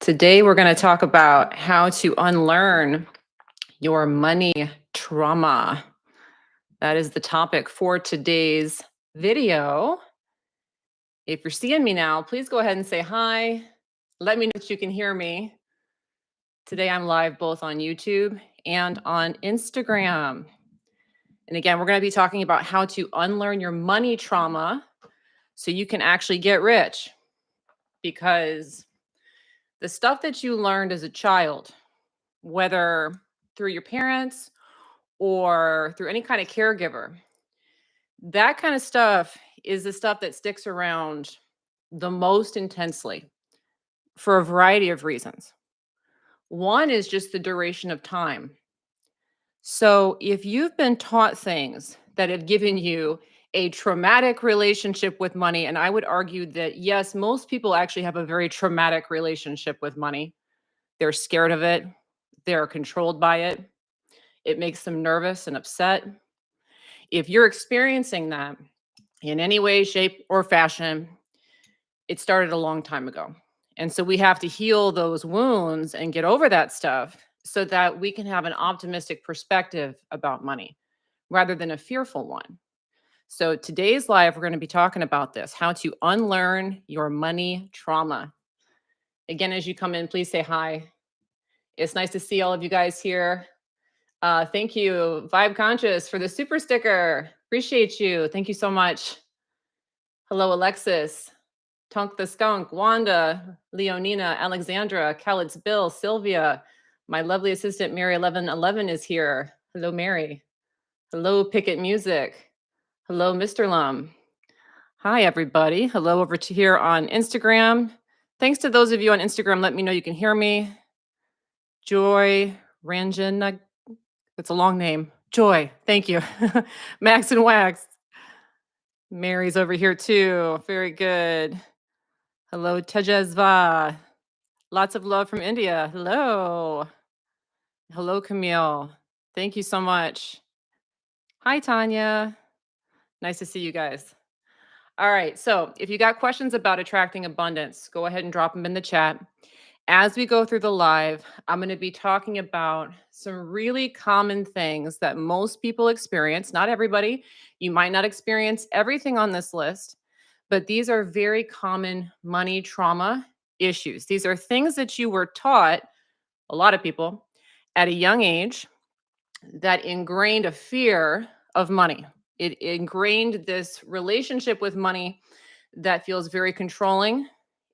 Today, we're going to talk about how to unlearn your money trauma. That is the topic for today's video. If you're seeing me now, please go ahead and say hi. Let me know that you can hear me. Today, I'm live both on YouTube and on Instagram. And again, we're going to be talking about how to unlearn your money trauma so you can actually get rich. Because the stuff that you learned as a child, whether through your parents or through any kind of caregiver, that kind of stuff is the stuff that sticks around the most intensely for a variety of reasons. One is just the duration of time. So if you've been taught things that have given you a traumatic relationship with money, and I would argue that yes, most people actually have a very traumatic relationship with money. They're scared of it. They're controlled by it. It makes them nervous and upset. If you're experiencing that in any way, shape, or fashion, it started a long time ago. And so we have to heal those wounds and get over that stuff so that we can have an optimistic perspective about money rather than a fearful one. So today's live, we're going to be talking about this, how to unlearn your money trauma. Again, as you come in, please say hi. It's nice to see all of you guys here. Thank you, Vibe Conscious, for the super sticker. Appreciate you. Thank you so much. Hello, Alexis, Tunk the Skunk, Wanda, Leonina, Alexandra, Khaled's Bill, Sylvia. My lovely assistant, Mary 1111, is here. Hello, Mary. Hello, Picket Music. Hello, Mr. Lum. Hi, everybody. Hello over to here on Instagram. Thanks to those of you on Instagram. Let me know you can hear me. Joy Ranjan. That's a long name. Joy. Thank you. Max and Wax. Mary's over here too. Very good. Hello, Tejasva. Lots of love from India. Hello. Hello, Camille. Thank you so much. Hi, Tanya. Nice to see you guys. All right. So if you got questions about attracting abundance, go ahead and drop them in the chat. As we go through the live, I'm going to be talking about some really common things that most people experience. Not everybody. You might not experience everything on this list, but these are very common money trauma issues. These are things that you were taught, a lot of people, at a young age that ingrained a fear of money. It ingrained this relationship with money that feels very controlling.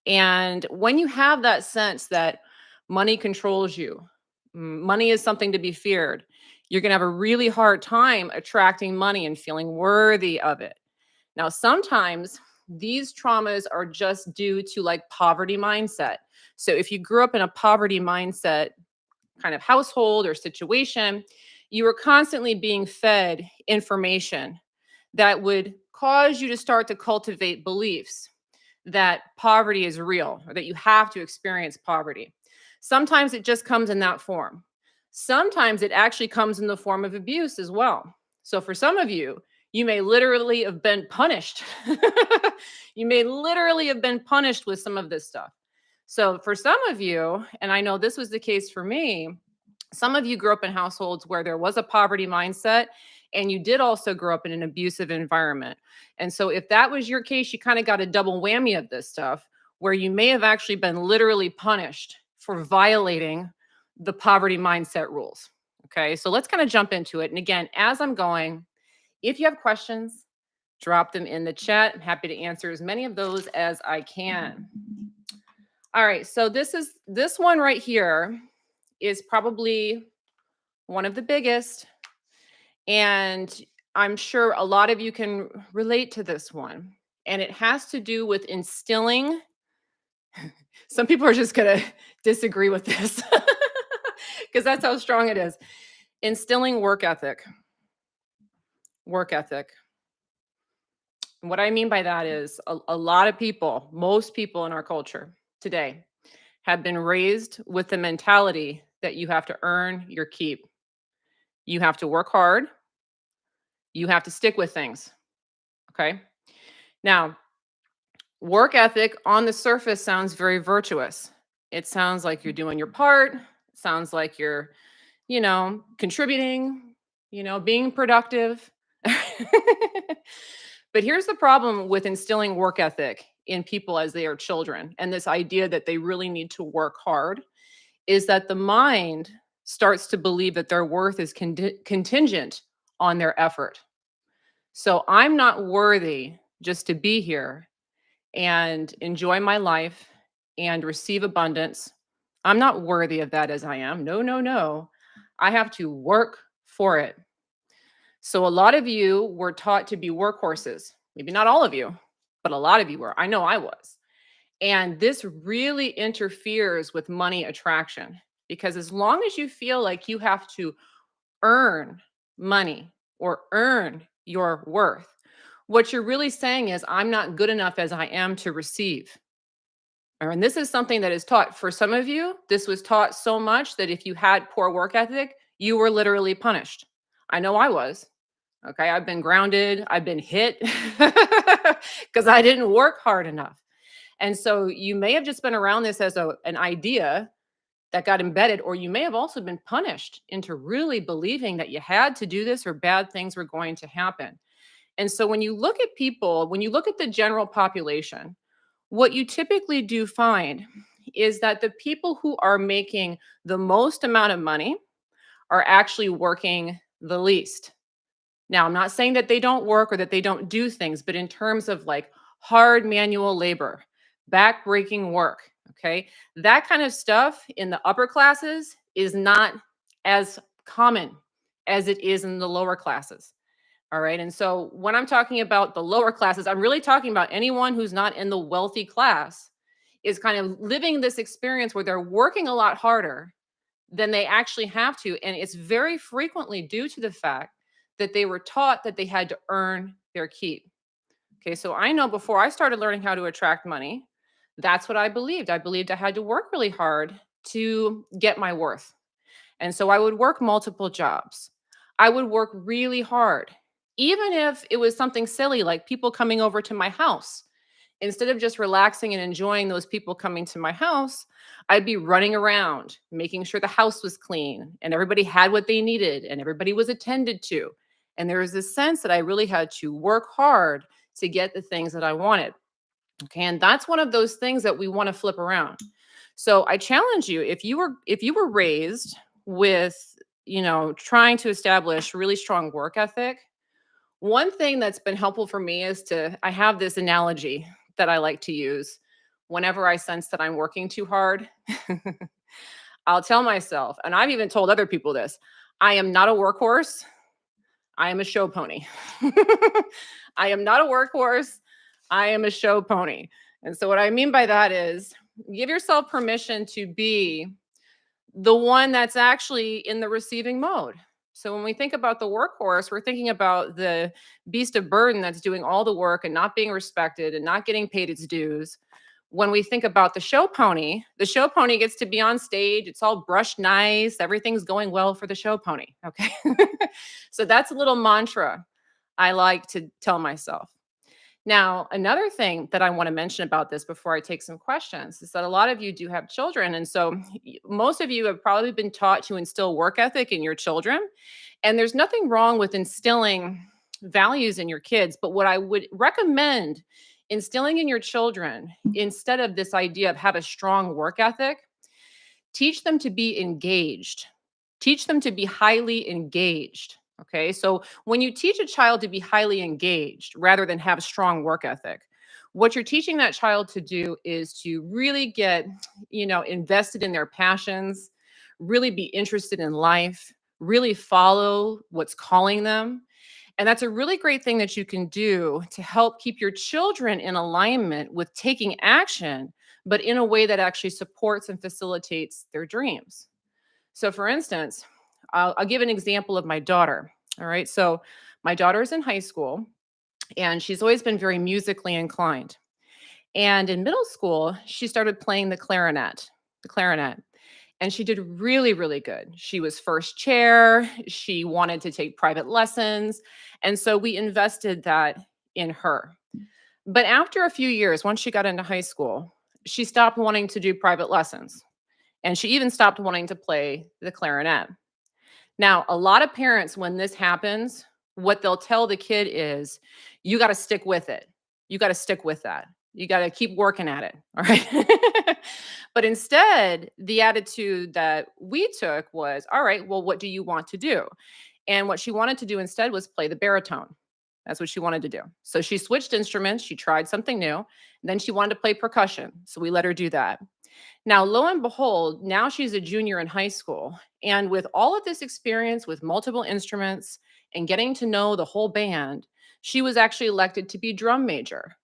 And when you have that sense that money controls you, money is something to be feared, you're going to have a really hard time attracting money and feeling worthy of it. Now, sometimes these traumas are just due to like poverty mindset. So if you grew up in a poverty mindset kind of household or situation, you were constantly being fed information that would cause you to start to cultivate beliefs that poverty is real or that you have to experience poverty. Sometimes it just comes in that form. Sometimes it actually comes in the form of abuse as well. So for some of you, you may literally have been punished. You may literally have been punished with some of this stuff. So for some of you, and I know this was the case for me, some of you grew up in households where there was a poverty mindset, and you did also grow up in an abusive environment. And so if that was your case, you kind of got a double whammy of this stuff where you may have actually been literally punished for violating the poverty mindset rules. Okay, so let's kind of jump into it. And again, as I'm going, if you have questions, drop them in the chat. I'm happy to answer as many of those as I can. All right, so this one right here is probably one of the biggest. And I'm sure a lot of you can relate to this one. And it has to do with instilling. Some people are just going to disagree with this because that's how strong it is. Instilling work ethic. Work ethic. And what I mean by that is a lot of people, most people in our culture today, have been raised with the mentality that you have to earn your keep. You have to work hard. You have to stick with things. Okay. Now, work ethic on the surface sounds very virtuous. It sounds like you're doing your part. It sounds like you're, contributing, being productive. But here's the problem with instilling work ethic in people as they are children, and this idea that they really need to work hard is that the mind starts to believe that their worth is contingent on their effort. So I'm not worthy just to be here and enjoy my life and receive abundance. I'm not worthy of that as I am. No, no, no. I have to work for it. So a lot of you were taught to be workhorses. Maybe not all of you, but a lot of you were. I know I was. And this really interferes with money attraction because as long as you feel like you have to earn money or earn your worth, what you're really saying is, I'm not good enough as I am to receive. And this is something that is taught. For some of you, this was taught so much that if you had poor work ethic, you were literally punished. I know I was. Okay. I've been grounded, I've been hit because I didn't work hard enough. And so you may have just been around this as an idea that got embedded, or you may have also been punished into really believing that you had to do this or bad things were going to happen. And so when you look at people, when you look at the general population, what you typically do find is that the people who are making the most amount of money are actually working the least. Now, I'm not saying that they don't work or that they don't do things, but in terms of like hard manual labor, back-breaking work, okay? That kind of stuff in the upper classes is not as common as it is in the lower classes. All right. And so when I'm talking about the lower classes, I'm really talking about anyone who's not in the wealthy class is kind of living this experience where they're working a lot harder than they actually have to. And it's very frequently due to the fact that they were taught that they had to earn their keep. Okay. So I know before I started learning how to attract money, that's what I believed. I believed I had to work really hard to get my worth. And so I would work multiple jobs. I would work really hard, even if it was something silly like people coming over to my house. Instead of just relaxing and enjoying those people coming to my house, I'd be running around, making sure the house was clean and everybody had what they needed and everybody was attended to. And there was this sense that I really had to work hard to get the things that I wanted. Okay. And that's one of those things that we want to flip around. So I challenge you, if you were raised with, trying to establish really strong work ethic, one thing that's been helpful for me is I have this analogy that I like to use whenever I sense that I'm working too hard. I'll tell myself, and I've even told other people this, I am not a workhorse. I am a show pony. I am not a workhorse. I am a show pony. And so what I mean by that is give yourself permission to be the one that's actually in the receiving mode. So when we think about the workhorse, we're thinking about the beast of burden that's doing all the work and not being respected and not getting paid its dues. When we think about the show pony gets to be on stage. It's all brushed nice. Everything's going well for the show pony. Okay. So that's a little mantra I like to tell myself. Now, another thing that I want to mention about this before I take some questions is that a lot of you do have children. And so most of you have probably been taught to instill work ethic in your children. And there's nothing wrong with instilling values in your kids. But what I would recommend instilling in your children, instead of this idea of have a strong work ethic, teach them to be engaged. Teach them to be highly engaged. Okay. So when you teach a child to be highly engaged rather than have a strong work ethic, what you're teaching that child to do is to really get, invested in their passions, really be interested in life, really follow what's calling them. And that's a really great thing that you can do to help keep your children in alignment with taking action, but in a way that actually supports and facilitates their dreams. So, for instance, I'll give an example of my daughter. All right. So, my daughter's in high school and she's always been very musically inclined. And in middle school, she started playing the clarinet, and she did really, really good. She was first chair. She wanted to take private lessons. And so we invested that in her. But after a few years, once she got into high school, she stopped wanting to do private lessons. And she even stopped wanting to play the clarinet. Now, a lot of parents, when this happens, what they'll tell the kid is, you got to stick with it. You got to stick with that. You got to keep working at it. All right. But instead, the attitude that we took was, all right, well, what do you want to do? And what she wanted to do instead was play the baritone. That's what she wanted to do. So she switched instruments. She tried something new. And then she wanted to play percussion. So we let her do that. Now, lo and behold, now she's a junior in high school. And with all of this experience with multiple instruments and getting to know the whole band, she was actually elected to be drum major.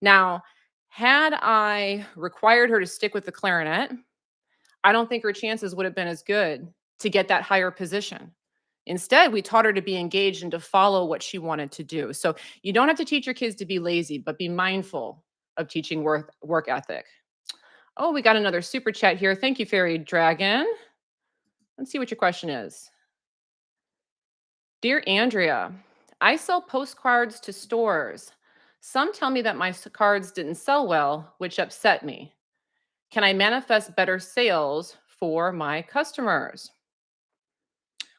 Now, had I required her to stick with the clarinet, I don't think her chances would have been as good to get that higher position. Instead, we taught her to be engaged and to follow what she wanted to do. So you don't have to teach your kids to be lazy, but be mindful of teaching work ethic. Oh, we got another super chat here. Thank you, Fairy Dragon. Let's see what your question is. Dear Andrea, I sell postcards to stores. Some tell me that my cards didn't sell well, which upset me. Can I manifest better sales for my customers?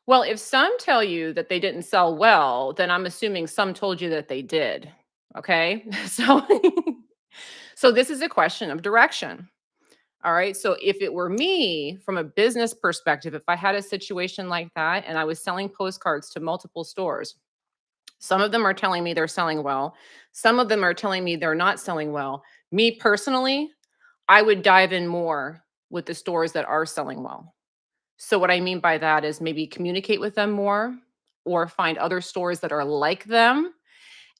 Well, if some tell you that they didn't sell well, then I'm assuming some told you that they did. Okay. So this is a question of direction. All right. So if it were me from a business perspective, if I had a situation like that and I was selling postcards to multiple stores, some of them are telling me they're selling well. Some of them are telling me they're not selling well. Me personally, I would dive in more with the stores that are selling well. So what I mean by that is maybe communicate with them more or find other stores that are like them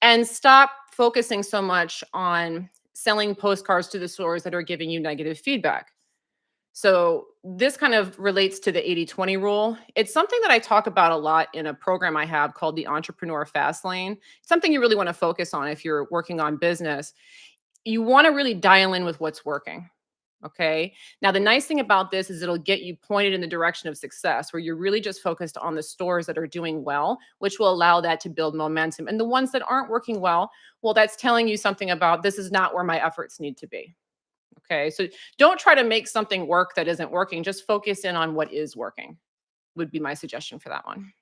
and stop focusing so much on selling postcards to the stores that are giving you negative feedback. So this kind of relates to the 80-20 rule. It's something that I talk about a lot in a program I have called the Entrepreneur Fast Lane. It's something you really want to focus on if you're working on business. You want to really dial in with what's working. Okay. Now, the nice thing about this is it'll get you pointed in the direction of success where you're really just focused on the stores that are doing well, which will allow that to build momentum. And the ones that aren't working well, that's telling you something about this is not where my efforts need to be. Okay. So don't try to make something work that isn't working. Just focus in on what is working, would be my suggestion for that one.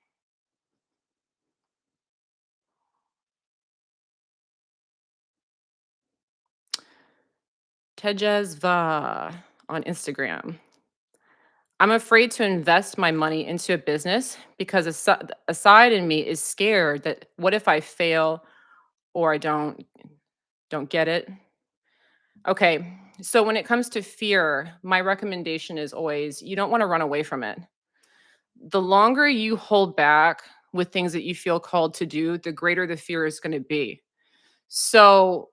Tejasva on Instagram. I'm afraid to invest my money into a business because a side in me is scared that what if I fail or I don't get it? Okay. So when it comes to fear, my recommendation is always you don't want to run away from it. The longer you hold back with things that you feel called to do, the greater the fear is going to be. So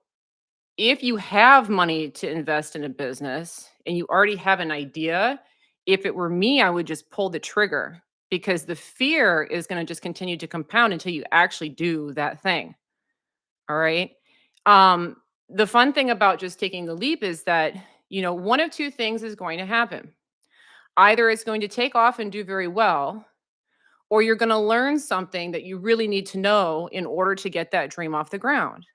if you have money to invest in a business and you already have an idea, if it were me, I would just pull the trigger because the fear is going to just continue to compound until you actually do that thing. All right. Um, the fun thing about just taking the leap is that, one of two things is going to happen. Either it's going to take off and do very well, or you're going to learn something that you really need to know in order to get that dream off the ground.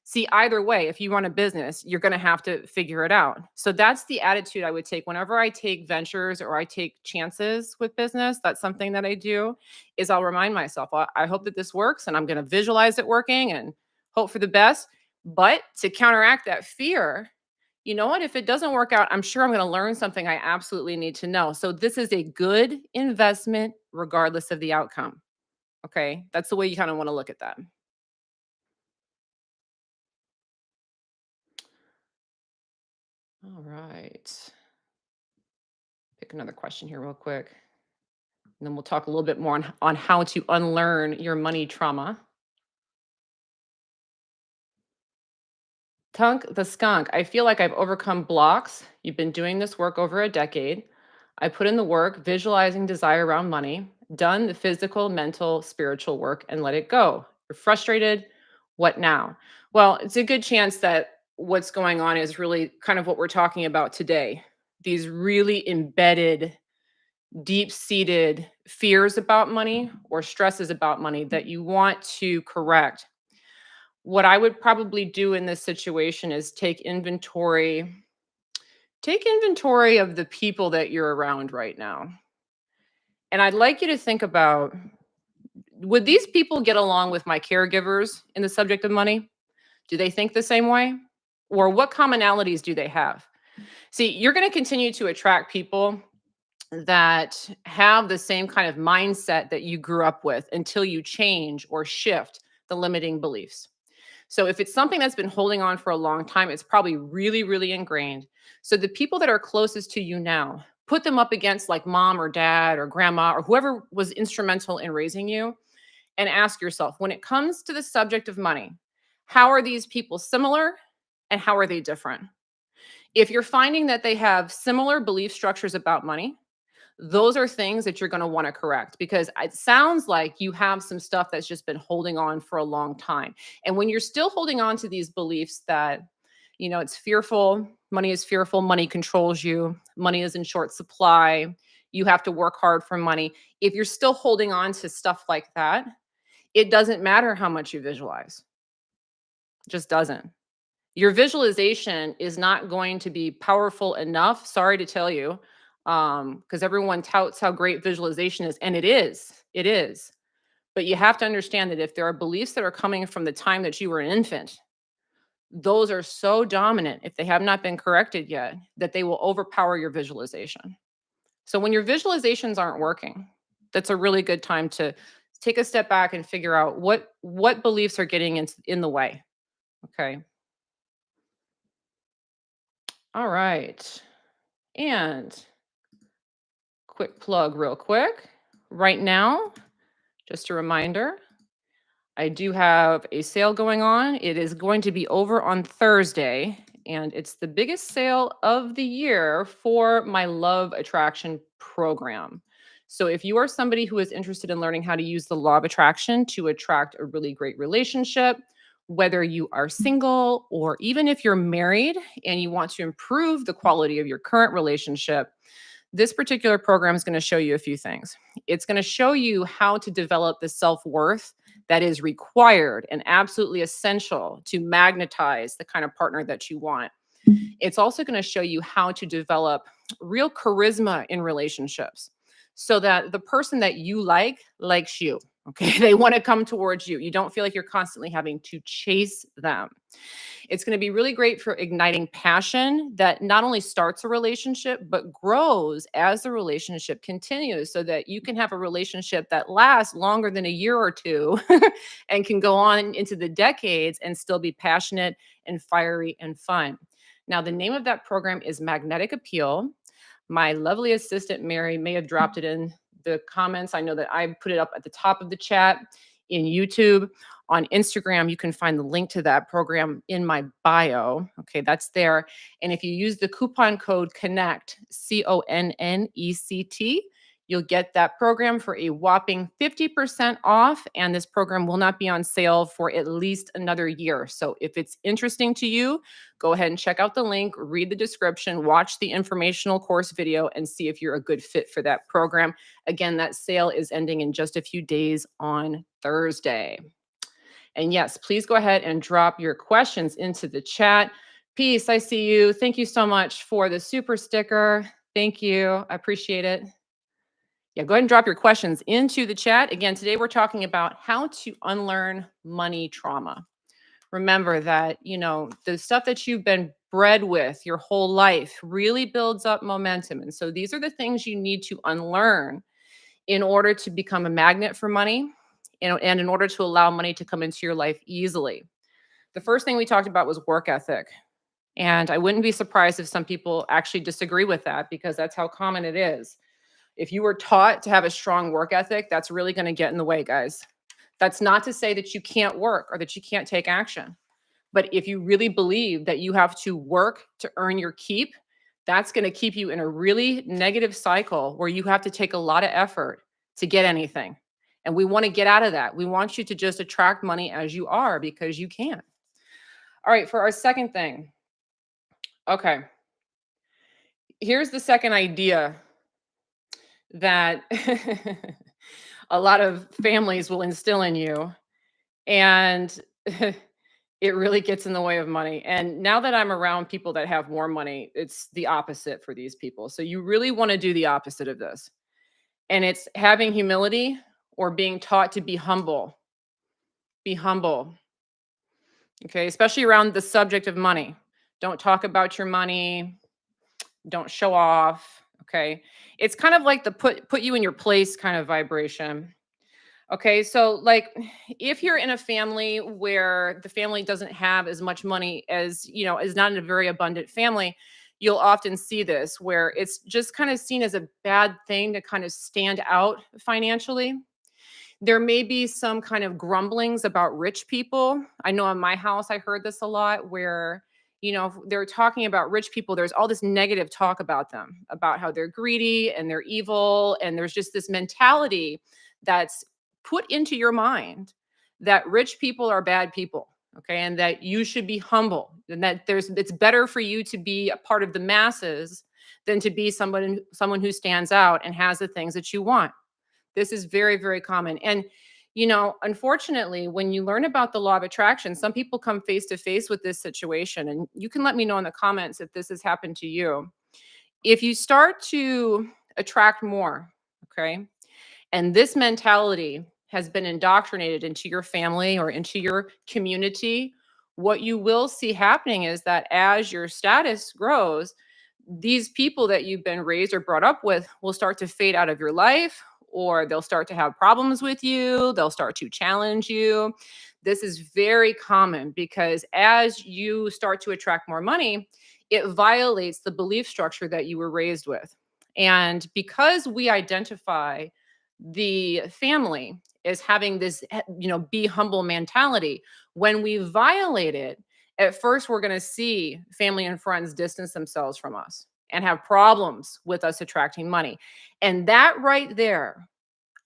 See, either way, if you run a business, you're going to have to figure it out. So that's the attitude I would take whenever I take ventures or I take chances with business. That's something that I do is I'll remind myself, I hope that this works and I'm going to visualize it working and hope for the best. But to counteract that fear, you know what? If it doesn't work out, I'm sure I'm going to learn something I absolutely need to know. So this is a good investment regardless of the outcome. Okay. That's the way you kind of want to look at that. All right. Pick another question here real quick. And then we'll talk a little bit more on how to unlearn your money trauma. Tunk the skunk. I feel like I've overcome blocks. You've been doing this work over a decade. I put in the work, visualizing desire around money, done the physical, mental, spiritual work, and let it go. You're frustrated. What now? Well, it's a good chance that what's going on is really kind of what we're talking about today. These really embedded deep-seated fears about money or stresses about money that you want to correct. What I would probably do in this situation is take inventory, Take inventory of the people that you're around right now. And I'd like you to think about, would these people get along with my caregivers in the subject of money? Do they think the same way? Or what commonalities do they have? See, you're going to continue to attract people that have the same kind of mindset that you grew up with until you change or shift the limiting beliefs. So if it's something that's been holding on for a long time, it's probably really, really ingrained. So the people that are closest to you now, put them up against like mom or dad or grandma or whoever was instrumental in raising you, and ask yourself, when it comes to the subject of money, how are these people similar and how are they different? If you're finding that they have similar belief structures about money, those are things that you're going to want to correct, because it sounds like you have some stuff that's just been holding on for a long time. And when you're still holding on to these beliefs that, it's fearful, money is fearful, money controls you, money is in short supply, you have to work hard for money. If you're still holding on to stuff like that, it doesn't matter how much you visualize. It just doesn't. Your visualization is not going to be powerful enough, sorry to tell you, because everyone touts how great visualization is, and it is. But you have to understand that if there are beliefs that are coming from the time that you were an infant, those are so dominant, if they have not been corrected yet, that they will overpower your visualization. So when your visualizations aren't working, that's a really good time to take a step back and figure out what beliefs are getting in the way. Okay. All right. And quick plug, real quick. Right now, just a reminder, I do have a sale going on. It is going to be over on Thursday, and it's the biggest sale of the year for my Love Attraction program. So, if you are somebody who is interested in learning how to use the law of attraction to attract a really great relationship, whether you are single or even if you're married and you want to improve the quality of your current relationship, this particular program is going to show you a few things. It's going to show you how to develop the self worth that is required and absolutely essential to magnetize the kind of partner that you want. It's also going to show you how to develop real charisma in relationships so that the person that you likes you. Okay. They want to come towards you. You don't feel like you're constantly having to chase them. It's going to be really great for igniting passion that not only starts a relationship, but grows as the relationship continues so that you can have a relationship that lasts longer than a year or two and can go on into the decades and still be passionate and fiery and fun. Now, the name of that program is Magnetic Appeal. My lovely assistant, Mary, may have dropped it in the comments. I know that I put it up at the top of the chat in YouTube. On Instagram, you can find the link to that program in my bio. Okay, that's there. And if you use the coupon code CONNECT, CONNECT, you'll get that program for a whopping 50% off. And this program will not be on sale for at least another year. So if it's interesting to you, go ahead and check out the link, read the description, watch the informational course video, and see if you're a good fit for that program. Again, that sale is ending in just a few days on Thursday. And yes, please go ahead and drop your questions into the chat. Peace, I see you. Thank you so much for the super sticker. Thank you. I appreciate it. Yeah, go ahead and drop your questions into the chat. Again, today we're talking about how to unlearn money trauma. Remember that, the stuff that you've been bred with your whole life really builds up momentum. And so these are the things you need to unlearn in order to become a magnet for money and in order to allow money to come into your life easily. The first thing we talked about was work ethic. And I wouldn't be surprised if some people actually disagree with that because that's how common it is. If you were taught to have a strong work ethic, that's really going to get in the way, guys. That's not to say that you can't work or that you can't take action. But if you really believe that you have to work to earn your keep, that's going to keep you in a really negative cycle where you have to take a lot of effort to get anything. And we want to get out of that. We want you to just attract money as you are because you can. All right, for our second thing. Okay. Here's the second idea that a lot of families will instill in you. And It really gets in the way of money. And now that I'm around people that have more money, it's the opposite for these people. So you really want to do the opposite of this. And it's having humility or being taught to be humble. Be humble. Okay. Especially around the subject of money. Don't talk about your money. Don't show off. Okay. It's kind of like the put you in your place kind of vibration. Okay, so like if you're in a family where the family doesn't have as much money as, is not in a very abundant family, you'll often see this where it's just kind of seen as a bad thing to kind of stand out financially. There may be some kind of grumblings about rich people. I know in my house, I heard this a lot where, if they're talking about rich people. There's all this negative talk about them, about how they're greedy and they're evil. And there's just this mentality that's put into your mind that rich people are bad people. Okay. And that you should be humble and that it's better for you to be a part of the masses than to be someone who stands out and has the things that you want. This is very, very common. And, unfortunately, when you learn about the law of attraction, some people come face to face with this situation. And you can let me know in the comments if this has happened to you. If you start to attract more, okay, and this mentality has been indoctrinated into your family or into your community, what you will see happening is that as your status grows, these people that you've been raised or brought up with will start to fade out of your life, or they'll start to have problems with you. They'll start to challenge you. This is very common because as you start to attract more money, it violates the belief structure that you were raised with. And because we identify the family as having this, be humble mentality, when we violate it, at first we're going to see family and friends distance themselves from us and have problems with us attracting money. And that right there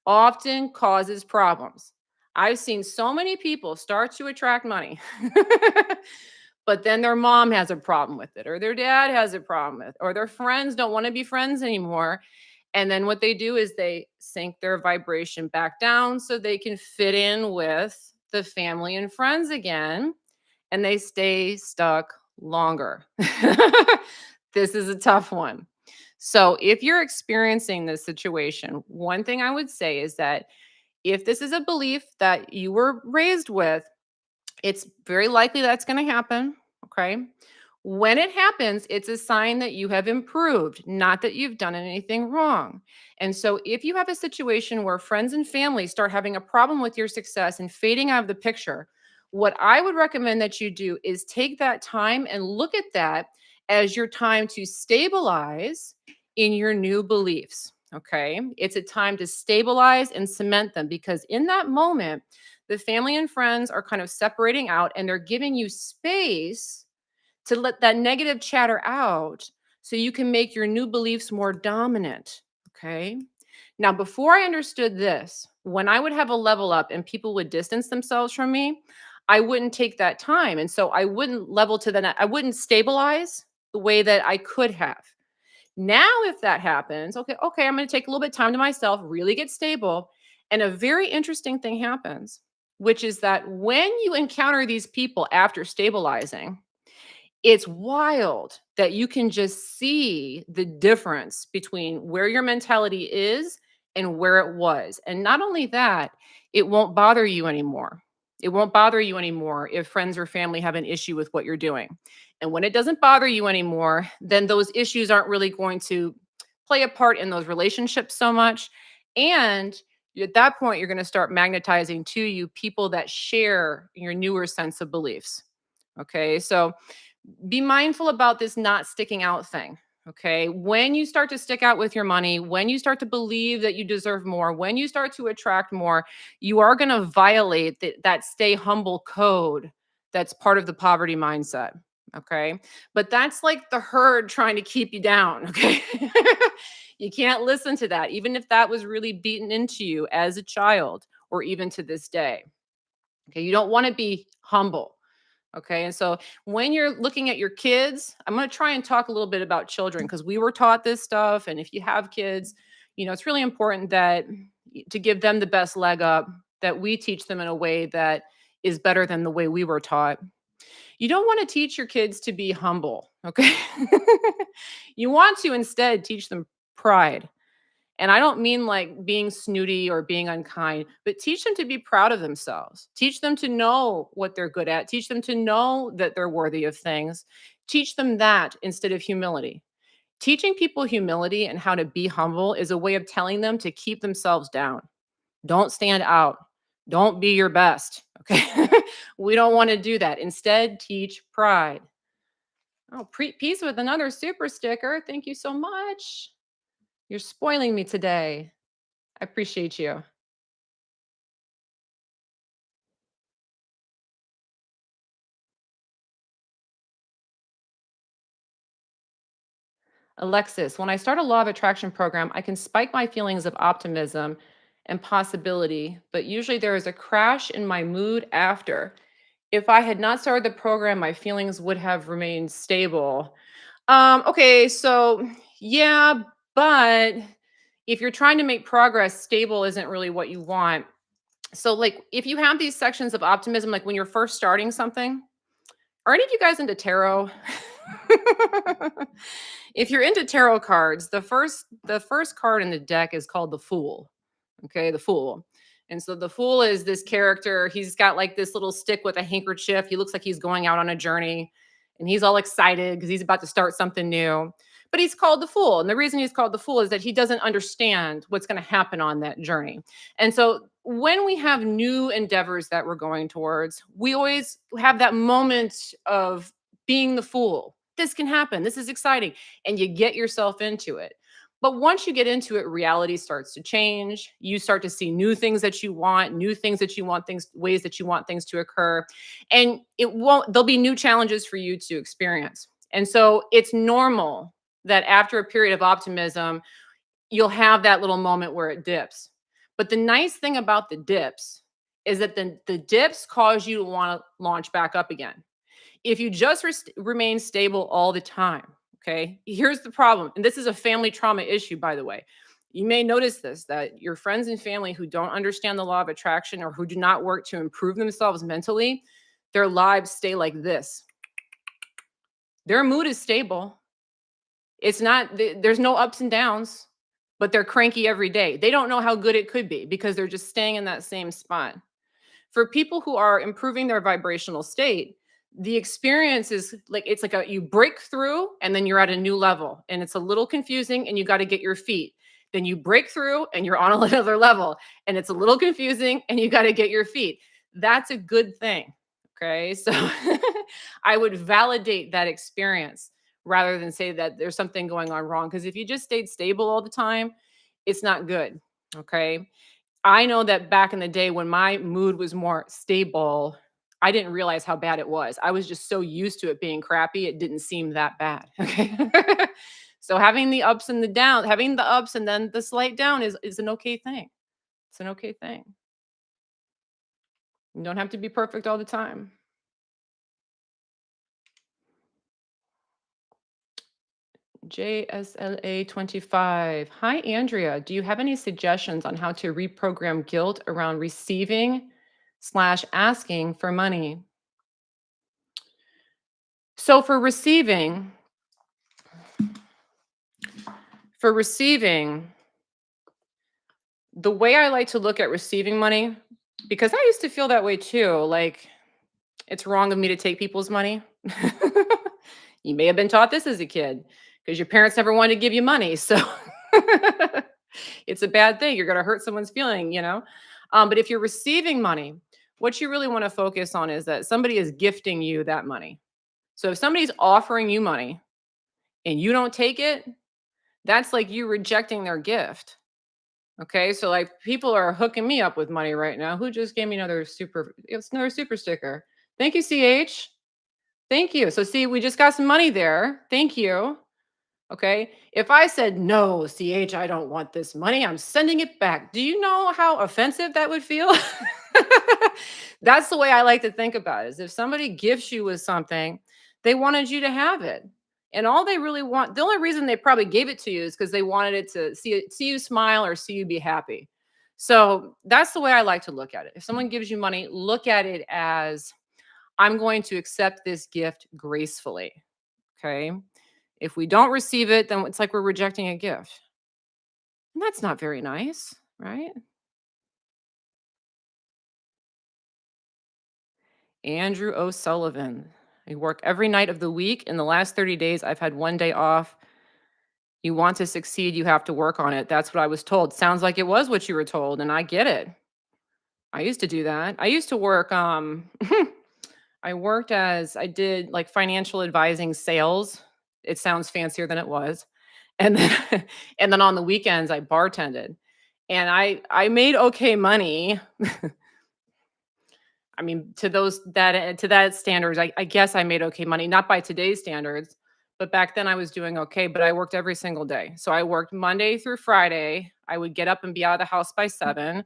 often causes problems. I've seen so many people start to attract money, but then their mom has a problem with it, or their dad has a problem with it, or their friends don't want to be friends anymore. And then what they do is they sink their vibration back down so they can fit in with the family and friends again, and they stay stuck longer. This is a tough one. So, if you're experiencing this situation, one thing I would say is that if this is a belief that you were raised with, it's very likely that's going to happen. Okay. When it happens, it's a sign that you have improved, not that you've done anything wrong. And so, if you have a situation where friends and family start having a problem with your success and fading out of the picture, what I would recommend that you do is take that time and look at that as your time to stabilize in your new beliefs. Okay. It's a time to stabilize and cement them because in that moment, the family and friends are kind of separating out and they're giving you space to let that negative chatter out so you can make your new beliefs more dominant. Okay. Now, before I understood this, when I would have a level up and people would distance themselves from me, I wouldn't take that time. And so I wouldn't level to I wouldn't stabilize the way that I could have. Now, if that happens, okay, I'm going to take a little bit of time to myself, really get stable. And a very interesting thing happens, which is that when you encounter these people after stabilizing, it's wild that you can just see the difference between where your mentality is and where it was. And not only that, it won't bother you anymore. It won't bother you anymore if friends or family have an issue with what you're doing. And when it doesn't bother you anymore, then those issues aren't really going to play a part in those relationships so much. And at that point, you're going to start magnetizing to you people that share your newer sense of beliefs. Okay. So be mindful about this not sticking out thing. Okay. When you start to stick out with your money, when you start to believe that you deserve more, when you start to attract more, you are going to violate that stay humble code that's part of the poverty mindset. Okay. But that's like the herd trying to keep you down. Okay. You can't listen to that, even if that was really beaten into you as a child or even to this day. Okay. You don't want to be humble. Okay. And so when you're looking at your kids, I'm going to try and talk a little bit about children because we were taught this stuff. And if you have kids, it's really important that to give them the best leg up, that we teach them in a way that is better than the way we were taught. You don't want to teach your kids to be humble, okay? You want to instead teach them pride. And I don't mean like being snooty or being unkind, but teach them to be proud of themselves. Teach them to know what they're good at. Teach them to know that they're worthy of things. Teach them that instead of humility. Teaching people humility and how to be humble is a way of telling them to keep themselves down. Don't stand out. Don't be your best. Okay. We don't want to do that. Instead, teach pride. Oh, peace with another super sticker. Thank you so much. You're spoiling me today. I appreciate you. Alexis, when I start a law of attraction program, I can spike my feelings of optimism and possibility, but usually there is a crash in my mood after. If I had not started the program, my feelings would have remained stable. Okay, so yeah, but if you're trying to make progress, stable isn't really what you want. So, like, if you have these sections of optimism, like when you're first starting something, are any of you guys into tarot? If you're into tarot cards, the first card in the deck is called the Fool. Okay, the Fool. And so the Fool is this character. He's got like this little stick with a handkerchief. He looks like he's going out on a journey and he's all excited because he's about to start something new. But he's called the Fool. And the reason he's called the Fool is that he doesn't understand what's going to happen on that journey. And so when we have new endeavors that we're going towards, we always have that moment of being the fool. This can happen. This is exciting. And you get yourself into it. But once you get into it, reality starts to change. You start to see new things that you want, new things that you want, things, ways that you want things to occur. And there'll be new challenges for you to experience. And so it's normal that after a period of optimism, you'll have that little moment where it dips. But the nice thing about the dips is that the dips cause you to want to launch back up again. If you just remain stable all the time, okay, here's the problem. And this is a family trauma issue, by the way. You may notice this that your friends and family who don't understand the law of attraction or who do not work to improve themselves mentally, their lives stay like this. Their mood is stable. It's not, there's no ups and downs, but they're cranky every day. They don't know how good it could be because they're just staying in that same spot. For people who are improving their vibrational state, the experience is like it's like you break through and then you're at a new level and it's a little confusing and you got to get your feet. Then you break through and you're on another level and it's a little confusing and you got to get your feet. That's a good thing. Okay. So I would validate that experience rather than say that there's something going on wrong. Because if you just stayed stable all the time, it's not good. Okay. I know that back in the day when my mood was more stable, I didn't realize how bad it was. I was just so used to it being crappy, it didn't seem that bad. Okay. So having the ups and the downs, having the ups and then the slight down is an okay thing. It's an okay thing. You don't have to be perfect all the time. JSLA 25. Hi, Andrea. Do you have any suggestions on how to reprogram guilt around receiving slash asking for money? So for receiving, the way I like to look at receiving money, because I used to feel that way too, like it's wrong of me to take people's money. You may have been taught this as a kid because your parents never wanted to give you money. So it's a bad thing. You're going to hurt someone's feeling. But if you're receiving money, what you really want to focus on is that somebody is gifting you that money. So if somebody's offering you money and you don't take it, that's like you rejecting their gift. Okay, so like people are hooking me up with money right now. Who just gave me it's another super sticker. Thank you, CH. Thank you. So see, we just got some money there. Thank you. Okay. If I said, no, CH, I don't want this money, I'm sending it back. Do you know how offensive that would feel? That's the way I like to think about it. Is if somebody gifts you with something, they wanted you to have it. And all they really want, the only reason they probably gave it to you is because they wanted it to see you smile or see you be happy. So that's the way I like to look at it. If someone gives you money, look at it as I'm going to accept this gift gracefully. Okay. If we don't receive it, then it's like we're rejecting a gift. And that's not very nice, right? Andrew O'Sullivan. I work every night of the week. In the last 30 days, I've had one day off. You want to succeed, you have to work on it. That's what I was told. Sounds like it was what you were told, and I get it. I used to do that. I used to work, I did like financial advising sales. It sounds fancier than it was. And then and then on the weekends I bartended. And I made okay money. I mean, to that standards, I guess I made okay money, not by today's standards, but back then I was doing okay, but I worked every single day. So I worked Monday through Friday. I would get up and be out of the house by 7.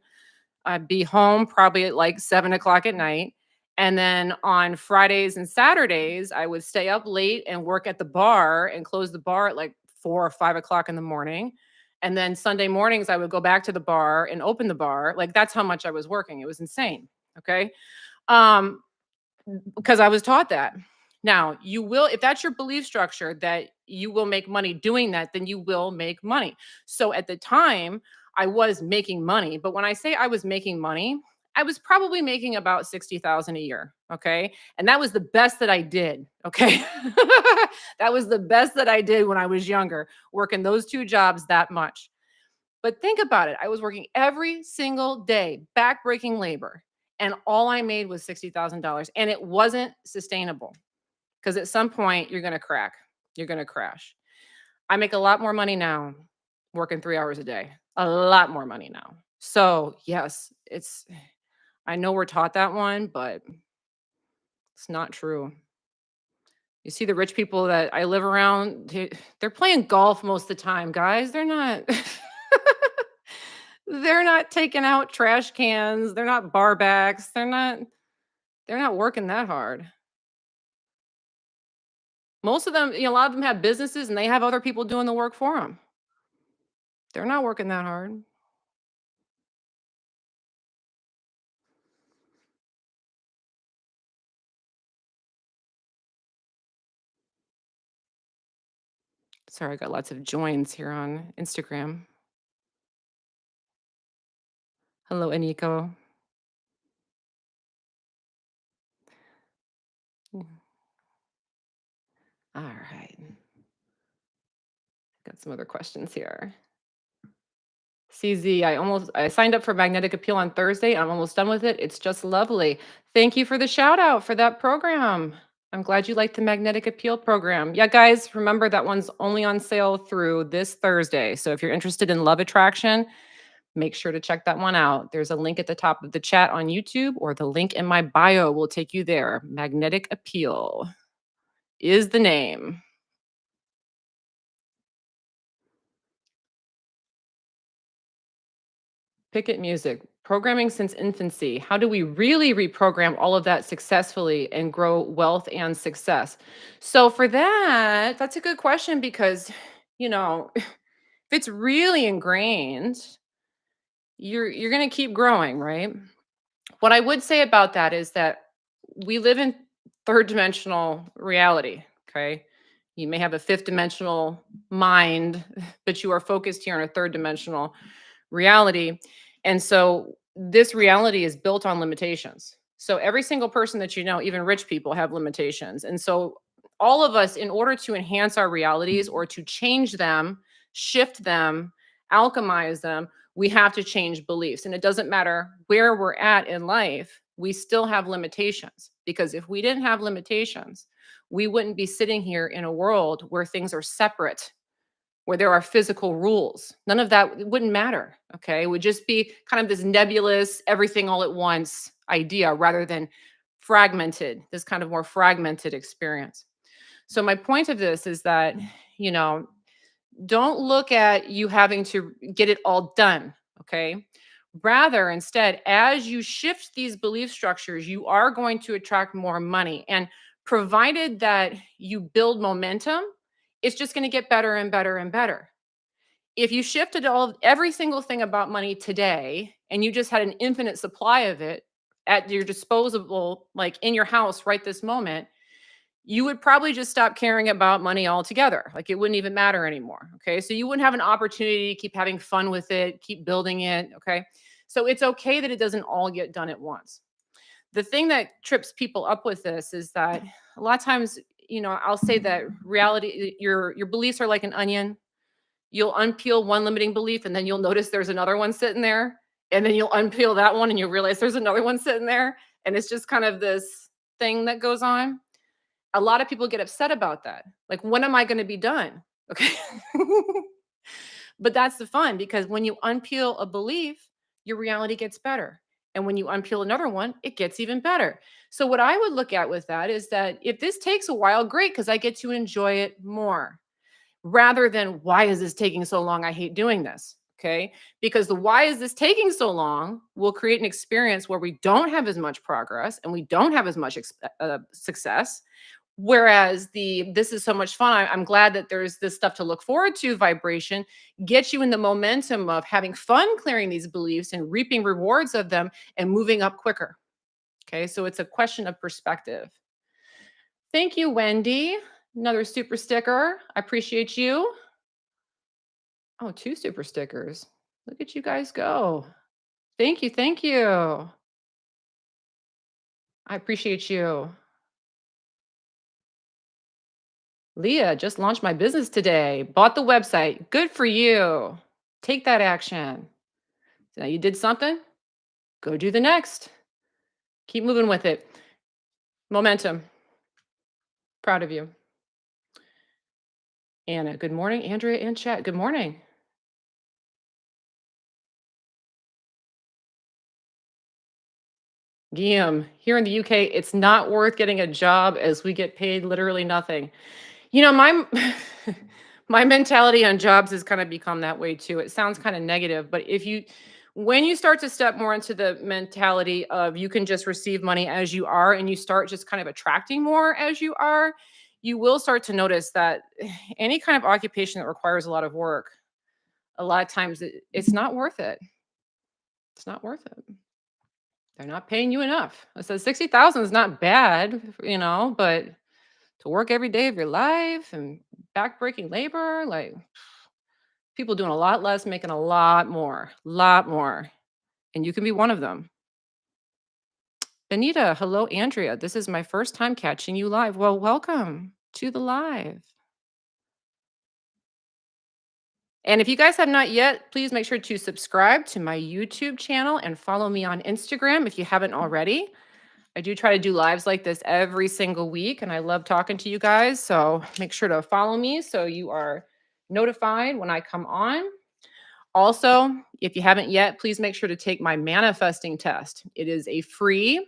I'd be home probably at like 7 o'clock at night. And then on Fridays and Saturdays, I would stay up late and work at the bar and close the bar at like 4 or 5 o'clock in the morning. And then Sunday mornings, I would go back to the bar and open the bar. Like that's how much I was working. It was insane. Okay. Um, because I was taught that. Now, you will, if that's your belief structure that you will make money doing that, then you will make money. So at the time, I was making money, but when I say I was making money, I was probably making about 60,000 a year, okay? And that was the best that I did, okay? That was the best that I did when I was younger, working those 2 jobs that much. But think about it. I was working every single day, backbreaking labor, and all I made was $60,000 and it wasn't sustainable because at some point you're going to crack. You're going to crash. I make a lot more money now working 3 hours a day. A lot more money now. So, yes, I know we're taught that one, but it's not true. You see the rich people that I live around, they're playing golf most of the time, guys. They're not they're not taking out trash cans, they're not bar backs, they're not working that hard. Most of them, a lot of them have businesses and they have other people doing the work for them. They're not working that hard. Sorry, I got lots of joins here on Instagram. Hello, Aniko. Mm, all right. Got some other questions here. CZ, I signed up for Magnetic Appeal on Thursday. I'm almost done with it. It's just lovely. Thank you for the shout out for that program. I'm glad you like the Magnetic Appeal program. Yeah, guys, remember that one's only on sale through this Thursday. So if you're interested in love attraction, make sure to check that one out. There's a link at the top of the chat on YouTube, or the link in my bio will take you there. Magnetic Appeal is the name. Picket music, programming since infancy. How do we really reprogram all of that successfully and grow wealth and success? So for that, that's a good question because, if it's really ingrained, you're going to keep growing, right? What I would say about that is that we live in third dimensional reality, okay? You may have a fifth dimensional mind, but you are focused here on a third dimensional reality. And so this reality is built on limitations. So every single person that even rich people have limitations. And so all of us, in order to enhance our realities or to change them, shift them, alchemize them, we have to change beliefs. And it doesn't matter where we're at in life, we still have limitations. Because if we didn't have limitations, we wouldn't be sitting here in a world where things are separate, where there are physical rules. None of that, it wouldn't matter. Okay. It would just be kind of this nebulous, everything all at once idea rather than fragmented, this kind of more fragmented experience. So, my point of this is that, you know, don't look at you having to get it all done. Okay. Rather, instead, as you shift these belief structures, you are going to attract more money. And provided that you build momentum, it's just going to get better and better and better. If you shifted every single thing about money today and you just had an infinite supply of it at your disposable, like in your house right this moment, you would probably just stop caring about money altogether. Like it wouldn't even matter anymore. Okay. So you wouldn't have an opportunity to keep having fun with it, keep building it. Okay. So it's okay that it doesn't all get done at once. The thing that trips people up with this is that a lot of times, I'll say that reality, your beliefs are like an onion. You'll unpeel one limiting belief and then you'll notice there's another one sitting there. And then you'll unpeel that one and you'll realize there's another one sitting there. And it's just kind of this thing that goes on. A lot of people get upset about that. Like, when am I going to be done? Okay. But that's the fun because when you unpeel a belief, your reality gets better. And when you unpeel another one, it gets even better. So, what I would look at with that is that if this takes a while, great, because I get to enjoy it more rather than why is this taking so long? I hate doing this. Okay. Because the why is this taking so long will create an experience where we don't have as much progress and we don't have as much success. Whereas the this is so much fun. I'm glad that there's this stuff to look forward to vibration gets you in the momentum of having fun clearing these beliefs and reaping rewards of them and moving up quicker. Okay. So it's a question of perspective. Thank you, Wendy. Another super sticker. I appreciate you. Oh, two super stickers. Look at you guys go. Thank you. Thank you. I appreciate you. Leah just launched my business today. Bought the website. Good for you. Take that action. So now you did something, go do the next. Keep moving with it. Momentum. Proud of you. Anna, good morning. Andrea and chat, good morning. Guillaume, here in the UK, it's not worth getting a job as we get paid literally nothing. My my mentality on jobs has kind of become that way too. It sounds kind of negative, but when you start to step more into the mentality of you can just receive money as you are and you start just kind of attracting more as you are, you will start to notice that any kind of occupation that requires a lot of work, a lot of times it's not worth it. It's not worth it. They're not paying you enough. I said 60,000 is not bad, but to work every day of your life and backbreaking labor, like people doing a lot less, making a lot more. And you can be one of them. Benita, hello, Andrea. This is my first time catching you live. Well, welcome to the live. And if you guys have not yet, please make sure to subscribe to my YouTube channel and follow me on Instagram if you haven't already. I do try to do lives like this every single week, and I love talking to you guys. So make sure to follow me so you are notified when I come on. Also, if you haven't yet, please make sure to take my manifesting test. It is a free,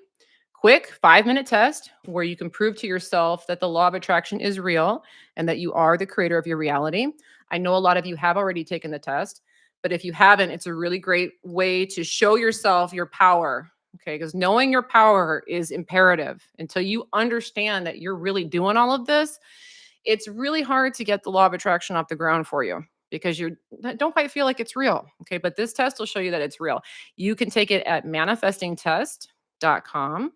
quick 5-minute test where you can prove to yourself that the law of attraction is real and that you are the creator of your reality. I know a lot of you have already taken the test, but if you haven't, it's a really great way to show yourself your power. Okay, because knowing your power is imperative. Until you understand that you're really doing all of this, it's really hard to get the law of attraction off the ground for you because you don't quite feel like it's real. Okay, but this test will show you that it's real. You can take it at manifestingtest.com.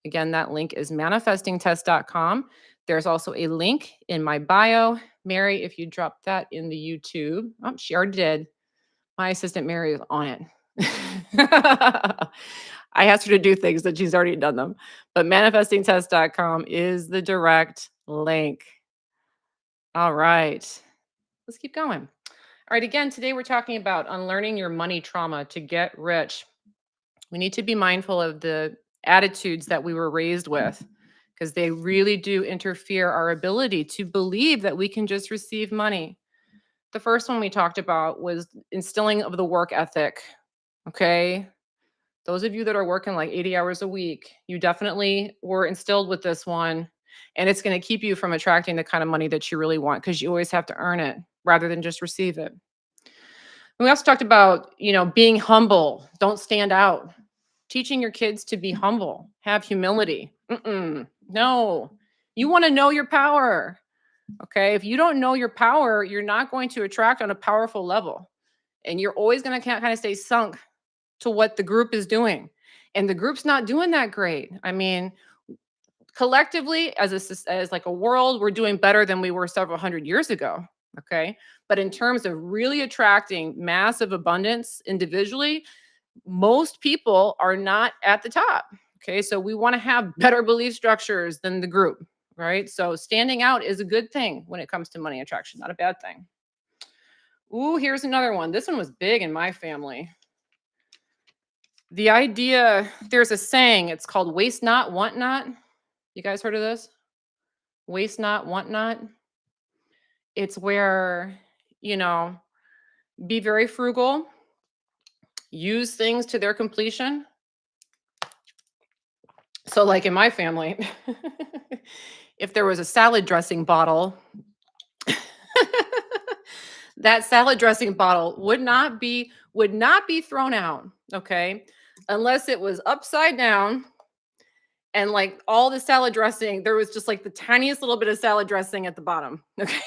Again, that link is manifestingtest.com. There's also a link in my bio. Mary, if you drop that in the YouTube. Oh, she already did. My assistant Mary is on it. I asked her to do things that she's already done them. But manifestingtest.com is the direct link. All right. Let's keep going. All right. Again, today we're talking about unlearning your money trauma to get rich. We need to be mindful of the attitudes that we were raised with because they really do interfere our ability to believe that we can just receive money. The first one we talked about was instilling of the work ethic. Okay. Those of you that are working like 80 hours a week, you definitely were instilled with this one. And it's going to keep you from attracting the kind of money that you really want because you always have to earn it rather than just receive it. And we also talked about, being humble. Don't stand out. Teaching your kids to be humble, have humility. No, you want to know your power. Okay. If you don't know your power, you're not going to attract on a powerful level. And you're always going to kind of stay sunk to what the group is doing. And the group's not doing that great. I mean, collectively as as like a world, we're doing better than we were several hundred years ago. Okay. But in terms of really attracting massive abundance individually, most people are not at the top. Okay. So we want to have better belief structures than the group, right? So standing out is a good thing when it comes to money attraction, not a bad thing. Ooh, here's another one. This one was big in my family. The idea, there's a saying, it's called waste not, want not. You guys heard of this? Waste not, want not. It's where, you know, be very frugal, use things to their completion. So, like in my family, if there was a salad dressing bottle, that salad dressing bottle would not be thrown out, okay? Unless it was upside down and like all the salad dressing, there was just like the tiniest little bit of salad dressing at the bottom. Okay.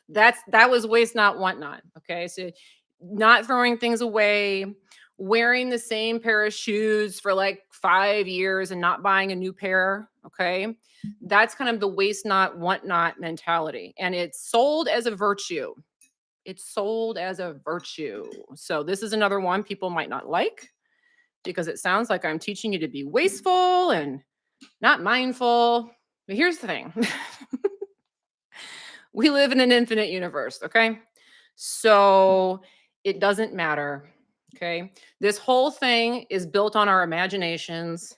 That was waste not, want not. Okay. So not throwing things away, wearing the same pair of shoes for like 5 years and not buying a new pair. Okay. That's kind of the waste not, want not mentality. And it's sold as a virtue. It's sold as a virtue. So this is another one people might not like because it sounds like I'm teaching you to be wasteful and not mindful. But here's the thing. We live in an infinite universe, okay? So it doesn't matter, okay? This whole thing is built on our imaginations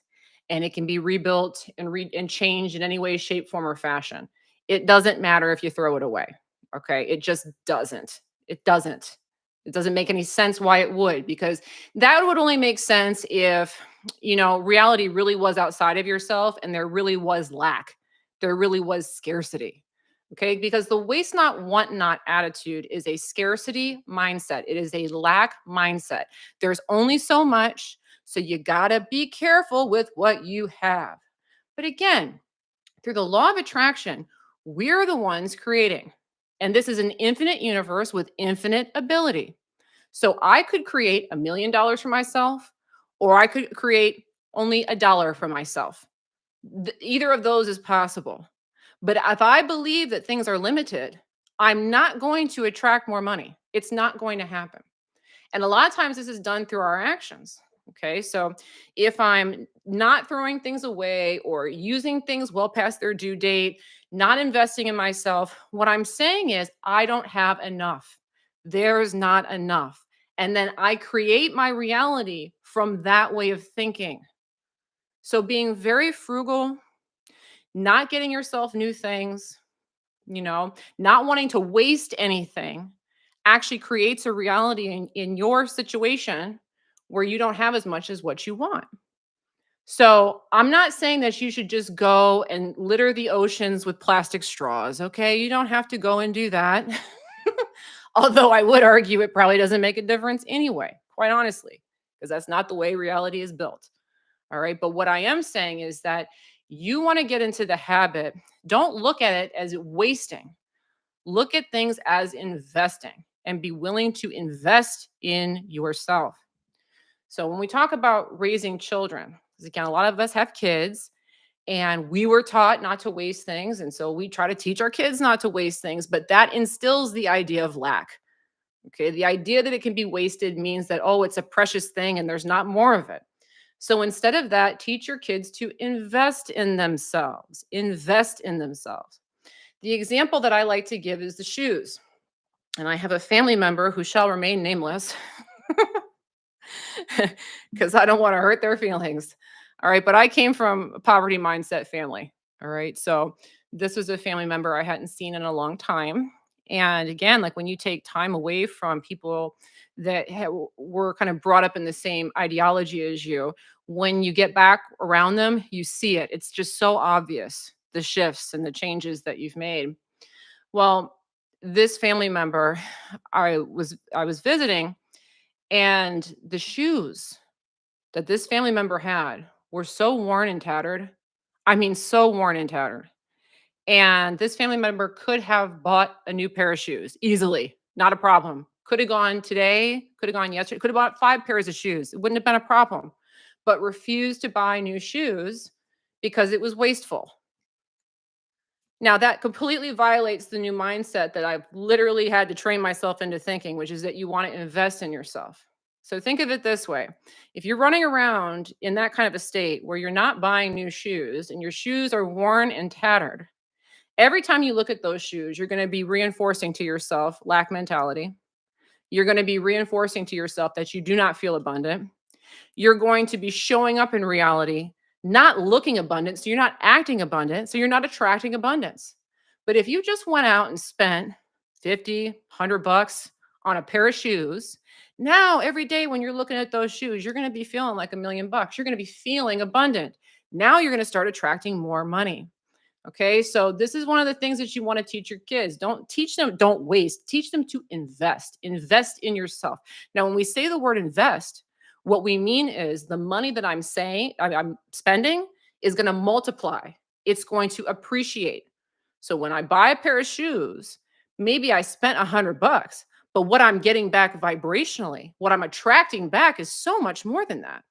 and it can be rebuilt and changed in any way, shape, form, or fashion. It doesn't matter if you throw it away, okay? It just doesn't. It doesn't. It doesn't make any sense why it would, because that would only make sense if, reality really was outside of yourself and there really was lack. There really was scarcity. Okay, because the waste not, want not attitude is a scarcity mindset. It is a lack mindset. There's only so much, so you got to be careful with what you have. But again, through the law of attraction, we're the ones creating. And this is an infinite universe with infinite ability. So I could create $1 million for myself, or I could create only $1 for myself. Either of those is possible. But if I believe that things are limited, I'm not going to attract more money. It's not going to happen. And a lot of times this is done through our actions. Okay. So if I'm not throwing things away or using things well past their due date, not investing in myself, what I'm saying is I don't have enough. There's not enough. And then I create my reality from that way of thinking. So being very frugal, not getting yourself new things, not wanting to waste anything actually creates a reality in your situation where you don't have as much as what you want. So I'm not saying that you should just go and litter the oceans with plastic straws. Okay. You don't have to go and do that. Although I would argue it probably doesn't make a difference anyway, quite honestly, because that's not the way reality is built. All right. But what I am saying is that you want to get into the habit. Don't look at it as wasting. Look at things as investing and be willing to invest in yourself. So when we talk about raising children, because again, a lot of us have kids and we were taught not to waste things. And so we try to teach our kids not to waste things, but that instills the idea of lack. Okay. The idea that it can be wasted means that, oh, it's a precious thing and there's not more of it. So instead of that, teach your kids to invest in themselves. Invest in themselves. The example that I like to give is the shoes. And I have a family member who shall remain nameless because I don't want to hurt their feelings. All right. But I came from a poverty mindset family. All right. So this was a family member I hadn't seen in a long time. And again, like when you take time away from people that were kind of brought up in the same ideology as you, when you get back around them, you see it. It's just so obvious, the shifts and the changes that you've made. Well, this family member, I was visiting, and the shoes that this family member had were so worn and tattered. I mean, so worn and tattered. And this family member could have bought a new pair of shoes easily, not a problem. Could have gone today, could have gone yesterday, could have bought 5 pairs of shoes. It wouldn't have been a problem, but refused to buy new shoes because it was wasteful. Now that completely violates the new mindset that I've literally had to train myself into thinking, which is that you want to invest in yourself. So think of it this way. If you're running around in that kind of a state where you're not buying new shoes and your shoes are worn and tattered, every time you look at those shoes, you're going to be reinforcing to yourself lack mentality. You're going to be reinforcing to yourself that you do not feel abundant. You're going to be showing up in reality, not looking abundant. So you're not acting abundant. So you're not attracting abundance. But if you just went out and spent 50, 100 bucks on a pair of shoes, now every day when you're looking at those shoes, you're going to be feeling like $1,000,000. You're going to be feeling abundant. Now you're going to start attracting more money. Okay, so this is one of the things that you want to teach your kids. Don't teach them, don't waste. Teach them to invest. Invest in yourself. Now, when we say the word invest, what we mean is the money that I'm spending is going to multiply. It's going to appreciate. So when I buy a pair of shoes, maybe I spent 100 bucks, but what I'm getting back vibrationally, what I'm attracting back is so much more than that.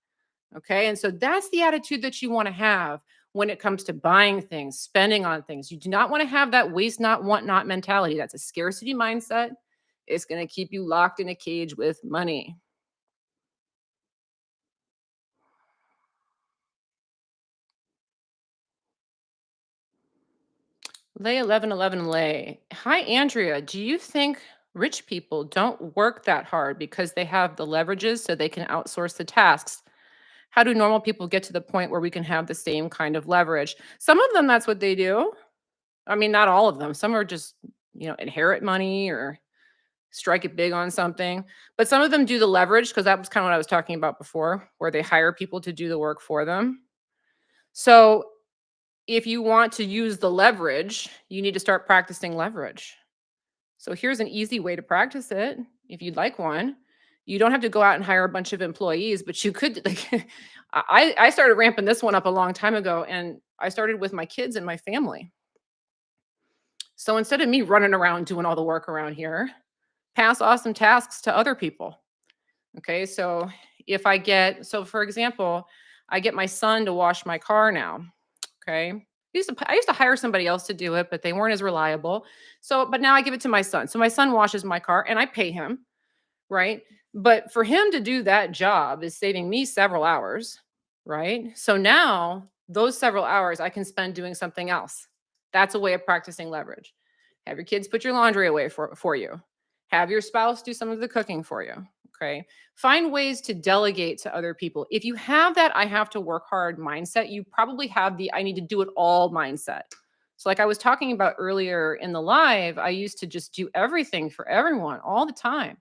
Okay. And so that's the attitude that you want to have when it comes to buying things, spending on things. You do not want to have that waste not, want not mentality. That's a scarcity mindset. It's going to keep you locked in a cage with money. Lay 1111 lay. Hi, Andrea. Do you think rich people don't work that hard because they have the leverages so they can outsource the tasks? How do normal people get to the point where we can have the same kind of leverage? Some of them, that's what they do. I mean, not all of them. Some are just, inherit money or strike it big on something. But some of them do the leverage because that was kind of what I was talking about before, where they hire people to do the work for them. So if you want to use the leverage, you need to start practicing leverage. So here's an easy way to practice it if you'd like one. You don't have to go out and hire a bunch of employees, but you could like I started ramping this one up a long time ago, and I started with my kids and my family. So instead of me running around doing all the work around here, pass awesome tasks to other people. Okay. So so for example, I get my son to wash my car now. Okay. I used to hire somebody else to do it, but they weren't as reliable. So, but now I give it to my son. So my son washes my car and I pay him. Right. But for him to do that job is saving me several hours. Right. So now those several hours I can spend doing something else. That's a way of practicing leverage. Have your kids put your laundry away for you. Have your spouse do some of the cooking for you. Okay. Find ways to delegate to other people. If you have that I have to work hard mindset, you probably have the I need to do it all mindset. So, like I was talking about earlier in the live, I used to just do everything for everyone all the time.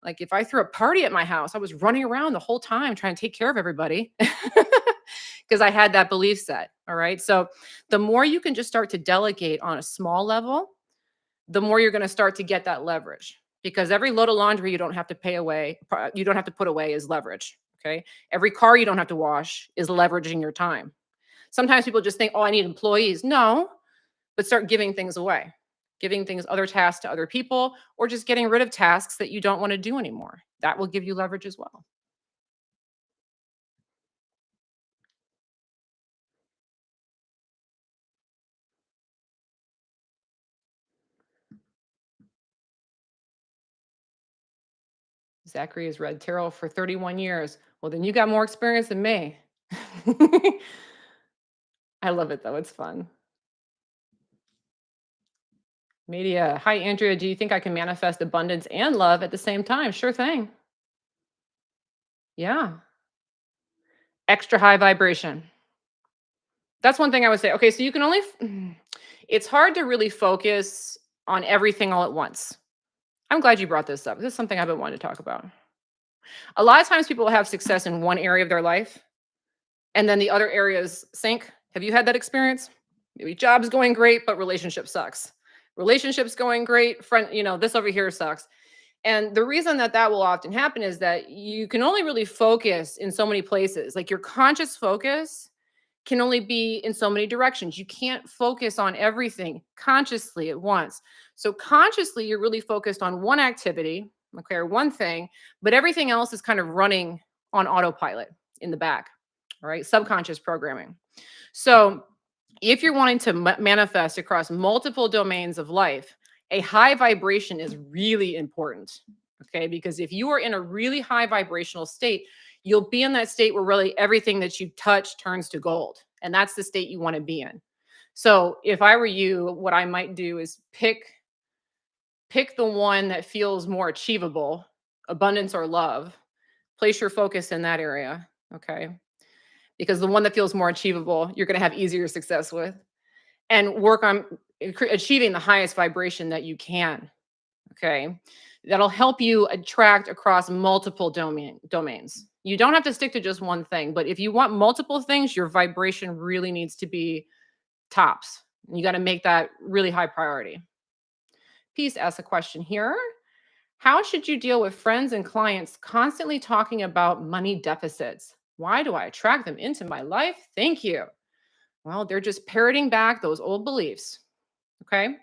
Like if I threw a party at my house, I was running around the whole time trying to take care of everybody because I had that belief set. All right. So, the more you can just start to delegate on a small level, the more you're going to start to get that leverage because every load of laundry you don't have to you don't have to put away is leverage. Okay. Every car you don't have to wash is leveraging your time. Sometimes people just think, oh, I need employees. No, but start giving things away, giving things, other tasks to other people, or just getting rid of tasks that you don't want to do anymore. That will give you leverage as well. Zachary has read tarot for 31 years. Well, then you got more experience than me. I love it though. It's fun. Media. Hi, Andrea. Do you think I can manifest abundance and love at the same time? Sure thing. Yeah. Extra high vibration. That's one thing I would say. Okay, so you can only, it's hard to really focus on everything all at once. I'm glad you brought this up. This is something I've been wanting to talk about. A lot of times people have success in one area of their life and then the other areas sink. Have you had that experience? Maybe job's going great, but relationship sucks. Relationship's going great, friend, this over here sucks. And the reason that that will often happen is that you can only really focus in so many places. Like your conscious focus can only be in so many directions. You can't focus on everything consciously at once. So consciously, you're really focused on one activity, okay, or one thing, but everything else is kind of running on autopilot in the back, all right? Subconscious programming. So, if you're wanting to manifest across multiple domains of life, a high vibration is really important. Okay. Because if you are in a really high vibrational state, you'll be in that state where really everything that you touch turns to gold. And that's the state you want to be in. So, if I were you, what I might do is pick the one that feels more achievable, abundance or love. Place your focus in that area. Okay. Because the one that feels more achievable, you're going to have easier success with, and work on achieving the highest vibration that you can. Okay. That'll help you attract across multiple domains. You don't have to stick to just one thing, but if you want multiple things, your vibration really needs to be tops. You got to make that really high priority. Peace asks a question here. How should you deal with friends and clients constantly talking about money deficits? Why do I attract them into my life? Thank you. Well, they're just parroting back those old beliefs. Okay.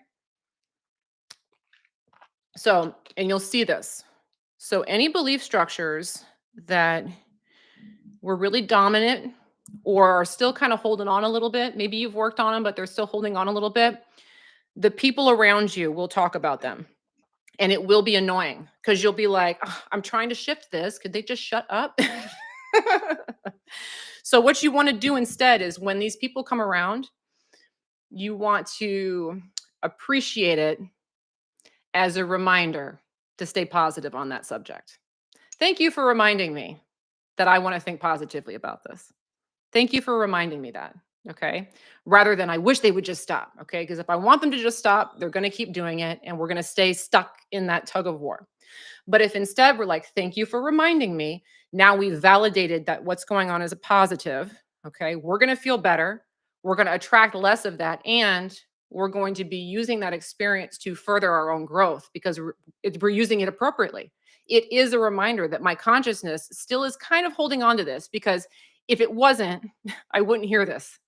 So, and you'll see this. So, any belief structures that were really dominant or are still kind of holding on a little bit, maybe you've worked on them, but they're still holding on a little bit, the people around you will talk about them. And it will be annoying because you'll be like, "Ugh, I'm trying to shift this. Could they just shut up?" So, what you want to do instead is when these people come around, you want to appreciate it as a reminder to stay positive on that subject. Thank you for reminding me that I want to think positively about this. Thank you for reminding me that. Okay. Rather than I wish they would just stop. Okay. Because if I want them to just stop, they're going to keep doing it and we're going to stay stuck in that tug of war. But if instead we're like, thank you for reminding me, now we've validated that what's going on is a positive. Okay. We're going to feel better. We're going to attract less of that. And we're going to be using that experience to further our own growth because we're using it appropriately. It is a reminder that my consciousness still is kind of holding on to this because if it wasn't, I wouldn't hear this.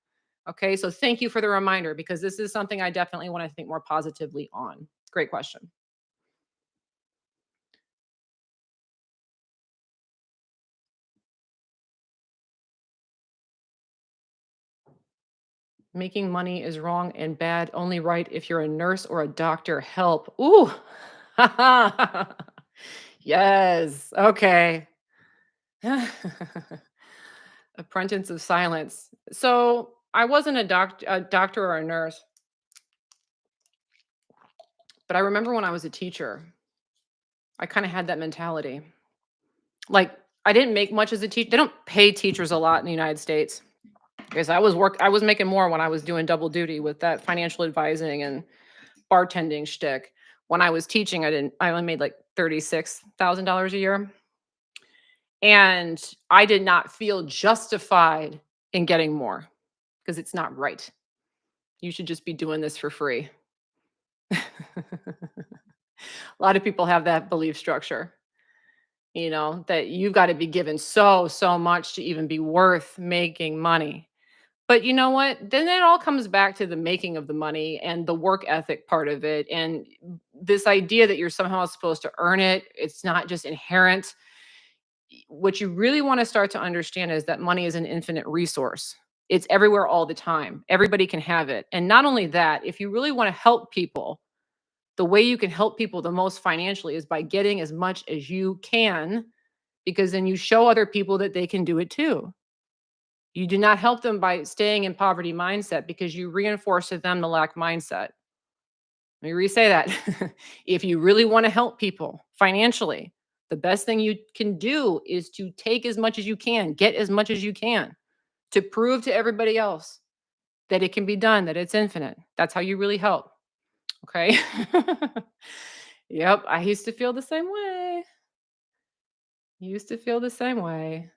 Okay. So thank you for the reminder because this is something I definitely want to think more positively on. Great question. Making money is wrong and bad, only right if you're a nurse or a doctor. Help. Ooh. Yes. Okay. Apprentice of Silence. So I wasn't a doctor or a nurse, but I remember when I was a teacher, I kind of had that mentality. Like I didn't make much as a teacher. They don't pay teachers a lot in the United States. Because I was making more when I was doing double duty with that financial advising and bartending shtick. When I was teaching, I only made like $36,000 a year. And I did not feel justified in getting more because it's not right. You should just be doing this for free. A lot of people have that belief structure, that you've got to be given so much to even be worth making money. But you know what? Then it all comes back to the making of the money and the work ethic part of it. And this idea that you're somehow supposed to earn it, it's not just inherent. What you really want to start to understand is that money is an infinite resource. It's everywhere all the time. Everybody can have it. And not only that, if you really want to help people, the way you can help people the most financially is by getting as much as you can, because then you show other people that they can do it too. You do not help them by staying in poverty mindset because you reinforce to them the lack mindset. Let me re-say that. If you really want to help people financially, the best thing you can do is to take as much as you can, get as much as you can to prove to everybody else that it can be done, that it's infinite. That's how you really help. Okay. Yep. I used to feel the same way. Used to feel the same way.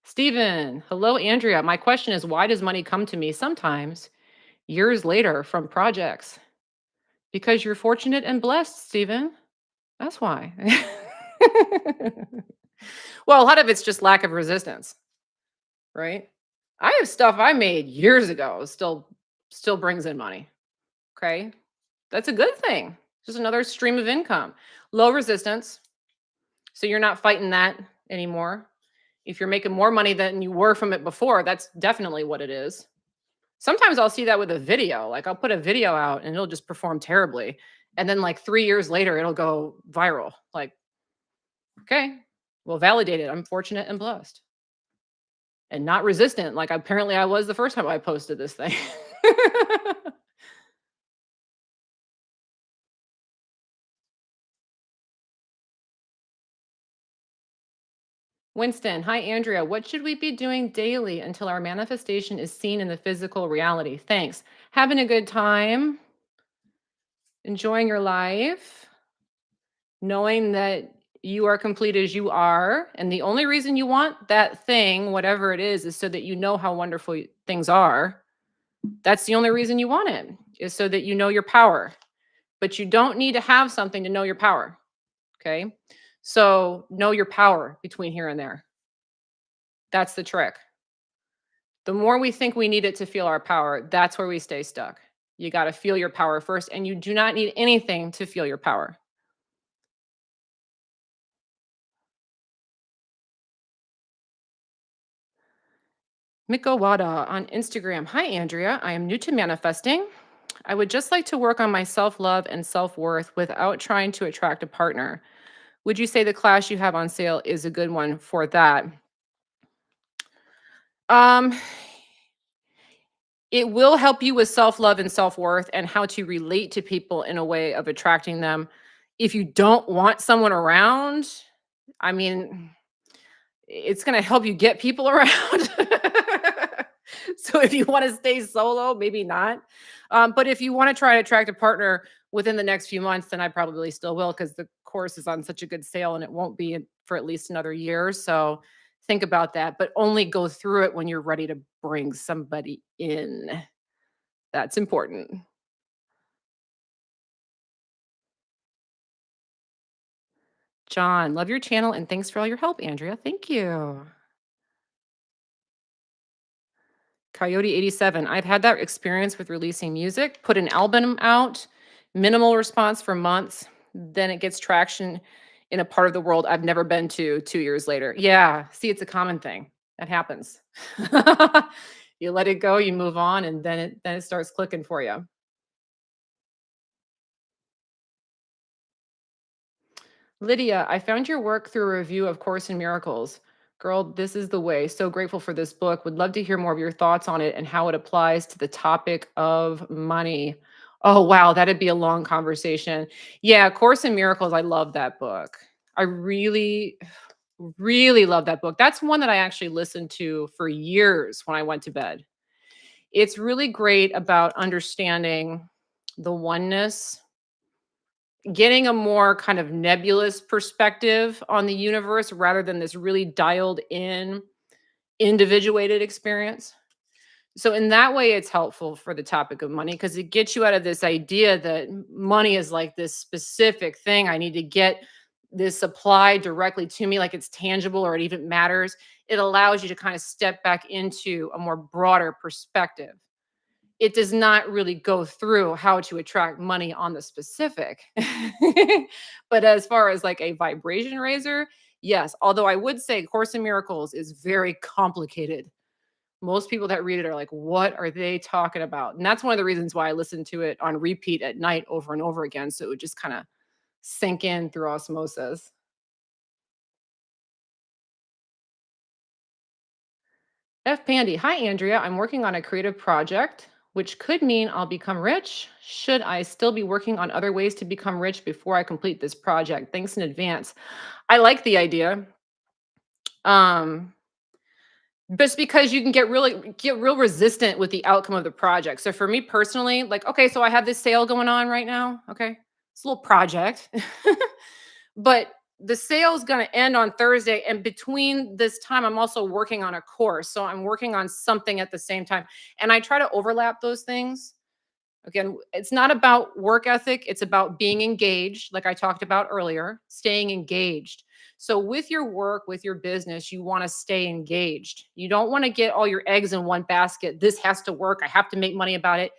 Stephen, hello, Andrea. My question is, why does money come to me sometimes years later from projects? Because you're fortunate and blessed, Stephen. That's why. Well, a lot of it's just lack of resistance, right? I have stuff I made years ago still brings in money. Okay. That's a good thing. Just another stream of income. Low resistance. So you're not fighting that anymore. If you're making more money than you were from it before, that's definitely what it is. Sometimes I'll see that with a video. Like I'll put a video out and it'll just perform terribly. And then like 3 years later, it'll go viral. Like, okay, well, validated. I'm fortunate and blessed and not resistant. Like apparently I was the first time I posted this thing. Winston, hi, Andrea. What should we be doing daily until our manifestation is seen in the physical reality? Thanks. Having a good time, enjoying your life, knowing that you are complete as you are. And the only reason you want that thing, whatever it is so that you know how wonderful things are. That's the only reason you want it, is so that you know your power. But you don't need to have something to know your power. Okay. So know your power between here and there. That's the trick. The more we think we need it to feel our power, that's where we stay stuck. You got to feel your power first, and you do not need anything to feel your power. Miko Wada on Instagram. Hi, Andrea. I am new to manifesting. I would just like to work on my self love and self worth without trying to attract a partner. Would you say the class you have on sale is a good one for that? Um, it will help you with self love and self worth and how to relate to people in a way of attracting them. If you don't want someone around, I mean, it's gonna help you get people around. So if you wanna stay solo, maybe not. But if you wanna try to attract a partner within the next few months, then I probably still will, because the course is on such a good sale and it won't be for at least another year. So think about that, but only go through it when you're ready to bring somebody in. That's important. John, love your channel and thanks for all your help, Andrea. Thank you. Coyote 87. I've had that experience with releasing music, put an album out, minimal response for months. Then it gets traction in a part of the world I've never been to 2 years later. Yeah. See, it's a common thing that happens. You let it go, you move on, and then it starts clicking for you. Lydia, I found your work through a review of Course in Miracles. Girl, this is the way. So grateful for this book. Would love to hear more of your thoughts on it and how it applies to the topic of money. Oh, wow. That'd be a long conversation. Yeah, Course in Miracles. I love that book. I really, really love that book. That's one that I actually listened to for years when I went to bed. It's really great about understanding the oneness, getting a more kind of nebulous perspective on the universe rather than this really dialed in, individuated experience. So in that way, it's helpful for the topic of money because it gets you out of this idea that money is like this specific thing. I need to get this supply directly to me, like it's tangible or it even matters. It allows you to kind of step back into a more broader perspective. It does not really go through how to attract money on the specific. But as far as like a vibration raiser, yes. Although I would say Course in Miracles is very complicated. Most people that read it are like, what are they talking about? And that's one of the reasons why I listen to it on repeat at night over and over again. So it would just kind of sink in through osmosis. F. Pandy. Hi, Andrea. I'm working on a creative project, which could mean I'll become rich. Should I still be working on other ways to become rich before I complete this project? Thanks in advance. I like the idea. Um, just because you can get real resistant with the outcome of the project. So for me personally, like, okay, so I have this sale going on right now. Okay. It's a little project. But the sale is going to end on Thursday. And between this time, I'm also working on a course. So I'm working on something at the same time. And I try to overlap those things. Again, it's not about work ethic, it's about being engaged, like I talked about earlier, staying engaged. So, with your work, with your business, you want to stay engaged. You don't want to get all your eggs in one basket. This has to work. I have to make money about it.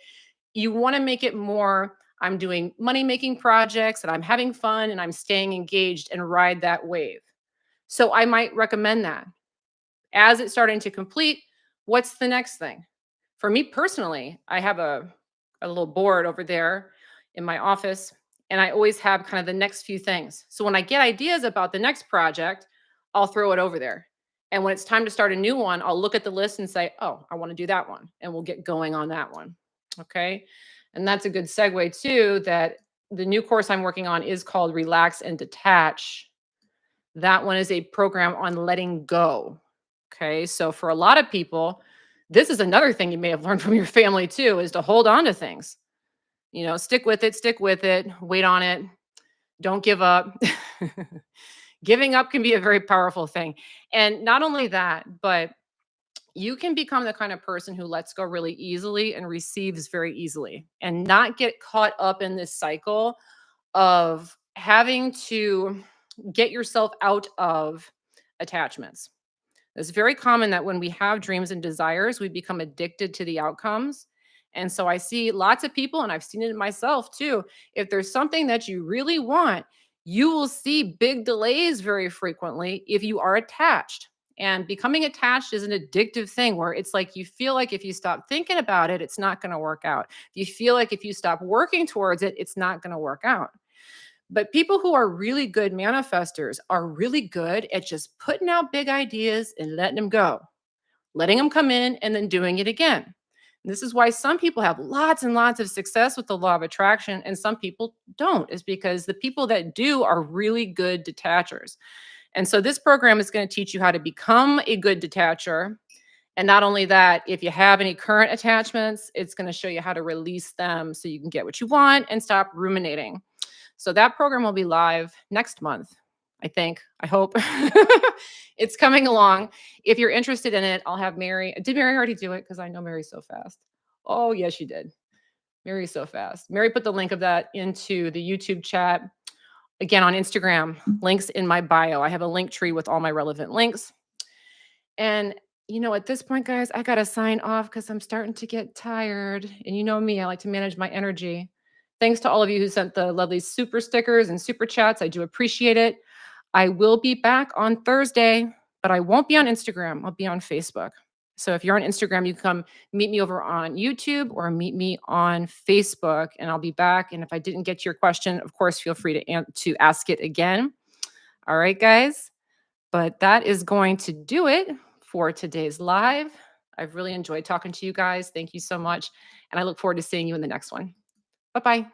You want to make it more I'm doing money making projects and I'm having fun and I'm staying engaged and ride that wave. So I might recommend that. As it's starting to complete, what's the next thing? For me personally, I have a little board over there in my office, and I always have kind of the next few things. So when I get ideas about the next project, I'll throw it over there. And when it's time to start a new one, I'll look at the list and say, oh, I want to do that one. And we'll get going on that one. Okay. And that's a good segue too, that the new course I'm working on is called Relax and Detach. That one is a program on letting go. Okay. So for a lot of people, this is another thing you may have learned from your family too, is to hold on to things. Stick with it, wait on it, don't give up. Giving up can be a very powerful thing. And not only that, but you can become the kind of person who lets go really easily and receives very easily and not get caught up in this cycle of having to get yourself out of attachments. It's very common that when we have dreams and desires, we become addicted to the outcomes. And so I see lots of people, and I've seen it in myself too. If there's something that you really want, you will see big delays very frequently if you are attached. And becoming attached is an addictive thing where it's like you feel like if you stop thinking about it, it's not going to work out. You feel like if you stop working towards it, it's not going to work out. But people who are really good manifestors are really good at just putting out big ideas and letting them go, letting them come in and then doing it again. This is why some people have lots and lots of success with the law of attraction and some people don't, is because the people that do are really good detachers. And so this program is going to teach you how to become a good detacher. And not only that, if you have any current attachments, it's going to show you how to release them so you can get what you want and stop ruminating. So that program will be live next month, I think. I hope. It's coming along. If you're interested in it, I'll have Mary. Did Mary already do it? Because I know Mary's so fast. Oh, yes, she did. Mary's so fast. Mary put the link of that into the YouTube chat. Again, on Instagram, links in my bio. I have a link tree with all my relevant links. And at this point, guys, I got to sign off because I'm starting to get tired. And you know me, I like to manage my energy. Thanks to all of you who sent the lovely super stickers and super chats. I do appreciate it. I will be back on Thursday, but I won't be on Instagram. I'll be on Facebook. So if you're on Instagram, you can come meet me over on YouTube or meet me on Facebook, and I'll be back. And if I didn't get to your question, of course, feel free to ask it again. All right, guys. But that is going to do it for today's live. I've really enjoyed talking to you guys. Thank you so much. And I look forward to seeing you in the next one. Bye-bye.